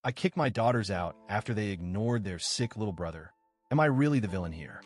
I kicked my daughters out after they ignored their sick little brother. Am I really the villain here?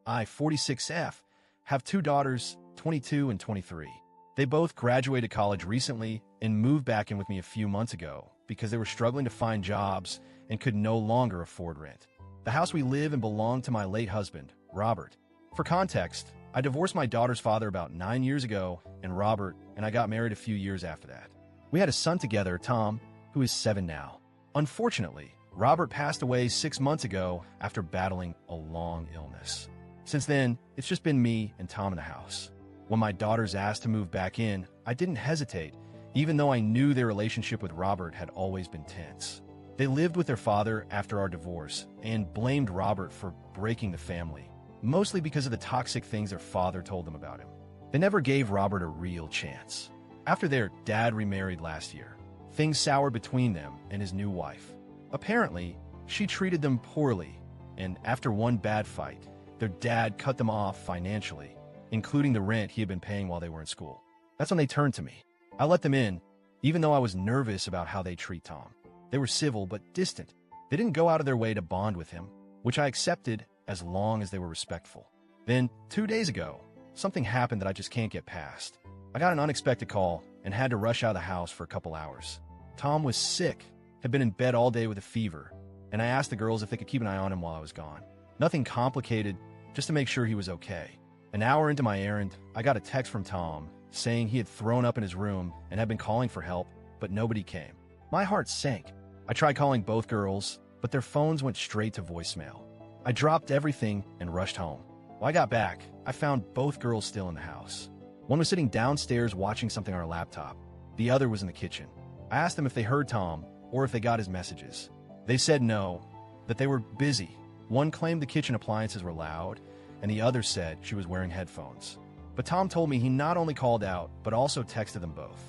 I, 46F, have two daughters, 22 and 23. They both graduated college recently and moved back in with me a few months ago because they were struggling to find jobs and could no longer afford rent. The house we live in belonged to my late husband, Robert. For context, I divorced my daughter's father about 9 years ago, and Robert and I got married a few years after that. We had a son together, Tom, who is 7 now. Unfortunately, Robert passed away 6 months ago after battling a long illness. Since then, it's just been me and Tom in the house. When my daughters asked to move back in, I didn't hesitate, even though I knew their relationship with Robert had always been tense. They lived with their father after our divorce and blamed Robert for breaking the family, mostly because of the toxic things their father told them about him. They never gave Robert a real chance. After their dad remarried last year, things soured between them and his new wife. Apparently, she treated them poorly, and after one bad fight, their dad cut them off financially, including the rent he had been paying while they were in school. That's when they turned to me. I let them in, even though I was nervous about how they treat Tom. They were civil but distant. They didn't go out of their way to bond with him, which I accepted as long as they were respectful. Then, 2 days ago, something happened that I just can't get past. I got an unexpected call and had to rush out of the house for a couple hours. Tom was sick, had been in bed all day with a fever, and I asked the girls if they could keep an eye on him while I was gone. Nothing complicated, just to make sure he was okay. An hour into my errand, I got a text from Tom saying he had thrown up in his room and had been calling for help, but nobody came. My heart sank. I tried calling both girls, but their phones went straight to voicemail. I dropped everything and rushed home. When I got back, I found both girls still in the house. One was sitting downstairs watching something on her laptop. The other was in the kitchen. I asked them if they heard Tom or if they got his messages. They said no, that they were busy. One claimed the kitchen appliances were loud, and the other said she was wearing headphones. But Tom told me he not only called out, but also texted them both.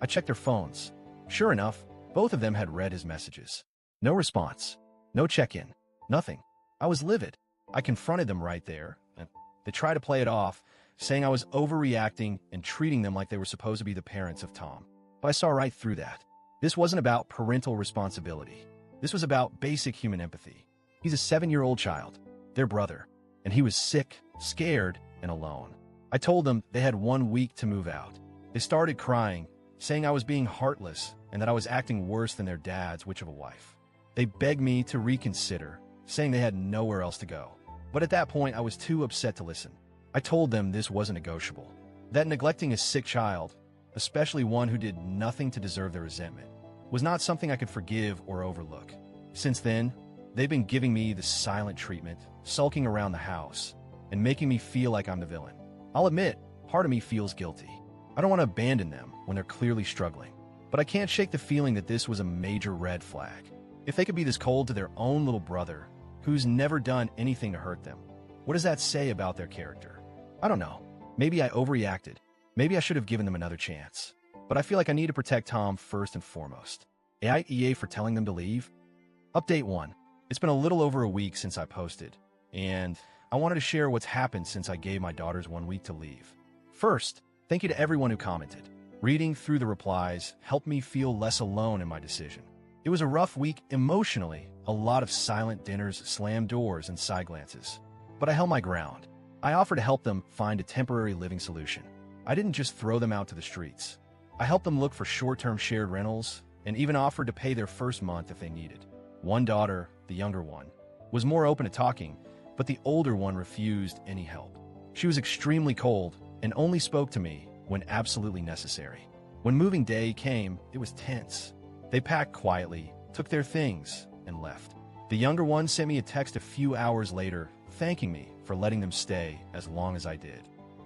I checked their phones. Sure enough, both of them had read his messages. No response. No check-in. Nothing. I was livid. I confronted them right there, and they tried to play it off, saying I was overreacting and treating them like they were supposed to be the parents of Tom. But I saw right through that. This wasn't about parental responsibility. This was about basic human empathy. He's a 7-year-old child, their brother, and he was sick, scared, and alone. I told them they had 1 week to move out. They started crying, saying I was being heartless and that I was acting worse than their dad's witch of a wife. They begged me to reconsider, saying they had nowhere else to go. But at that point, I was too upset to listen. I told them this wasn't negotiable, that neglecting a sick child, especially one who did nothing to deserve their resentment, was not something I could forgive or overlook. Since then, they've been giving me the silent treatment, sulking around the house, and making me feel like I'm the villain. I'll admit, part of me feels guilty. I don't want to abandon them when they're clearly struggling, but I can't shake the feeling that this was a major red flag. If they could be this cold to their own little brother, who's never done anything to hurt them, what does that say about their character? I don't know. Maybe I overreacted. Maybe I should have given them another chance. But I feel like I need to protect Tom first and foremost. AIEA for telling them to leave? Update 1. It's been a little over a week since I posted, and I wanted to share what's happened since I gave my daughters 1 week to leave. First, thank you to everyone who commented. Reading through the replies helped me feel less alone in my decision. It was a rough week emotionally, a lot of silent dinners, slammed doors, and side glances. But I held my ground. I offered to help them find a temporary living solution. I didn't just throw them out to the streets. I helped them look for short-term shared rentals and even offered to pay their first month if they needed. One daughter, the younger one, was more open to talking, but the older one refused any help. She was extremely cold and only spoke to me when absolutely necessary. When moving day came, it was tense. They packed quietly, took their things, and left. The younger one sent me a text a few hours later, thanking me for letting them stay as long as I did,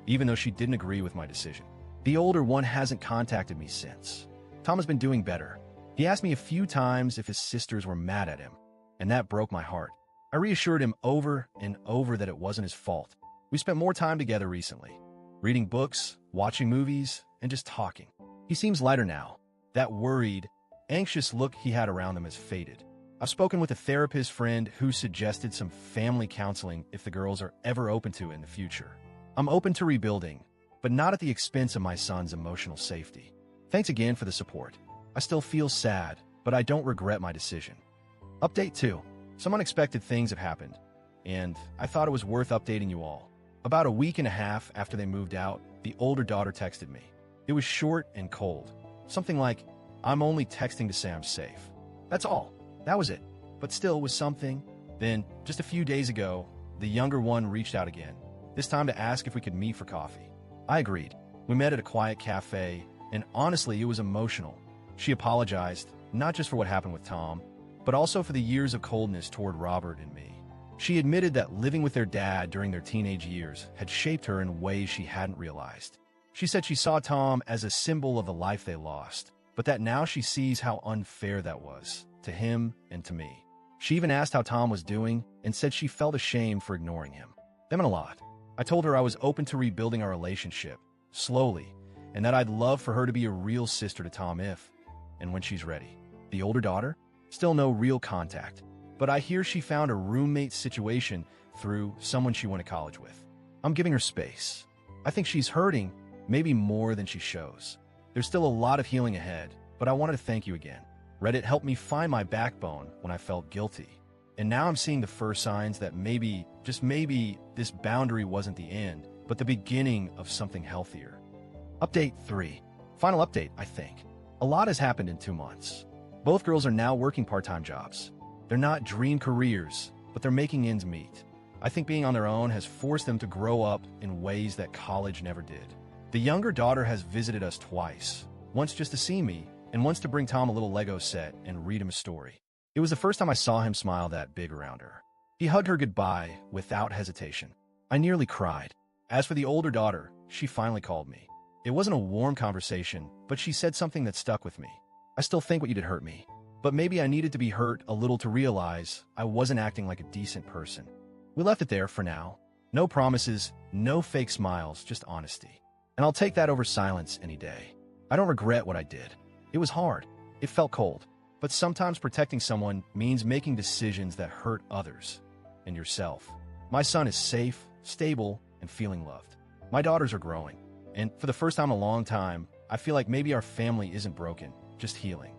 even though she didn't agree with my decision. The older one hasn't contacted me since. Tom has been doing better. He asked me a few times if his sisters were mad at him, and that broke my heart. I reassured him over and over that it wasn't his fault. We spent more time together recently, reading books, watching movies, and just talking. He seems lighter now. That worried, anxious look he had around him has faded. I've spoken with a therapist friend who suggested some family counseling if the girls are ever open to it in the future. I'm open to rebuilding, but not at the expense of my son's emotional safety. Thanks again for the support. I still feel sad, but but I don't regret my decision. Update 2. Some unexpected things have happened, and I thought it was worth updating you all. About a week and a half after they moved out, the older daughter texted me. It was short and cold. Something like, "I'm only texting to say I'm safe." That's all. That was it. But still, it was something. Then, just a few days ago, the younger one reached out again, this time to ask if we could meet for coffee. I agreed. We met at a quiet cafe, and honestly, it was emotional. She apologized, not just for what happened with Tom, but also for the years of coldness toward Robert and me. She admitted that living with their dad during their teenage years had shaped her in ways she hadn't realized. She said she saw Tom as a symbol of the life they lost, but that now she sees how unfair that was, to him and to me. She even asked how Tom was doing and said she felt ashamed for ignoring him. That meant a lot. I told her I was open to rebuilding our relationship, slowly, and that I'd love for her to be a real sister to Tom if and when she's ready. The older daughter? Still no real contact, but I hear she found a roommate situation through someone she went to college with. I'm giving her space. I think she's hurting, maybe more than she shows. There's still a lot of healing ahead, but I wanted to thank you again. Reddit helped me find my backbone when I felt guilty. And now I'm seeing the first signs that maybe, just maybe, this boundary wasn't the end, but the beginning of something healthier. Update 3. Final update, I think. A lot has happened in 2 months. Both girls are now working part-time jobs. They're not dream careers, but they're making ends meet. I think being on their own has forced them to grow up in ways that college never did. The younger daughter has visited us twice, once just to see me, and once to bring Tom a little Lego set and read him a story. It was the first time I saw him smile that big around her. He hugged her goodbye without hesitation. I nearly cried. As for the older daughter, she finally called me. It wasn't a warm conversation, but she said something that stuck with me. "I still think what you did hurt me, but maybe I needed to be hurt a little to realize I wasn't acting like a decent person." We left it there for now. No promises, no fake smiles, just honesty. And I'll take that over silence any day. I don't regret what I did. It was hard. It felt cold. But sometimes protecting someone means making decisions that hurt others and yourself. My son is safe, stable, and feeling loved. My daughters are growing. And for the first time in a long time, I feel like maybe our family isn't broken, just healing.